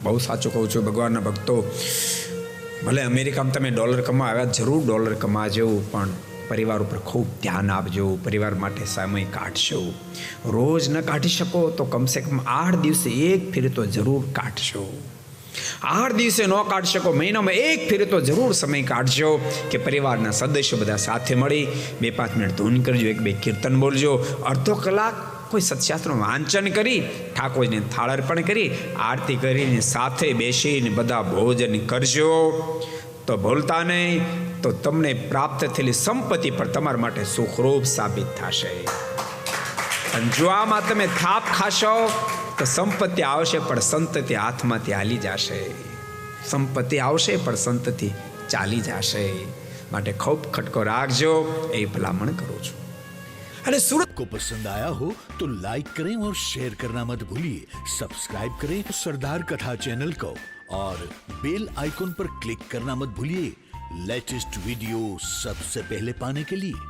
બહુ સાચું કહું છું ભગવાનના ભક્તો, ભલે અમેરિકામાં તમે ડોલર કમાવા આવ્યા, જરૂર ડોલર કમાજો, પણ પરિવાર ઉપર ખૂબ ધ્યાન આપજો, પરિવાર માટે સમય કાઢશો. રોજ ન કાઢી શકો તો કમસે કમ 8 દિવસે એક ફેર તો જરૂર કાઢશો. 8 દિવસે ન કાઢી શકો, મહિનામાં એક ફેર તો જરૂર સમય કાઢજો કે પરિવારના સદસ્યો બધા સાથે મળી 2-5 મિનિટ ધૂન કરજો, 1-2 કીર્તન બોલજો, અડધો કલાક કોઈ સત્શાસ્ત્રનું વાંચન કરી, ઠાકોરજીને થાળ અર્પણ કરી, આરતી કરીને સાથે બેસીને બધા ભોજન કરજો. તો ભૂલતા નહીં, તો તમને પ્રાપ્ત થયેલી સંપત્તિ પર તમારા માટે સુખરૂપ સાબિત થશે. અને જો આમાં તમે થાપ ખાશો તો સંપત્તિ આવશે પણ સંતતિ હાથમાંથી હાલી જશે. સંપત્તિ આવશે પણ સંતતિ ચાલી જશે. માટે ખૂબ ખટકો રાખજો, એ ભલામણ કરું છું. अरे सूरत को पसंद आया हो तो लाइक करें और शेयर करना मत भूलिए. सब्सक्राइब करें सरदार कथा चैनल को और बेल आइकॉन पर क्लिक करना मत भूलिए लेटेस्ट वीडियो सबसे पहले पाने के लिए.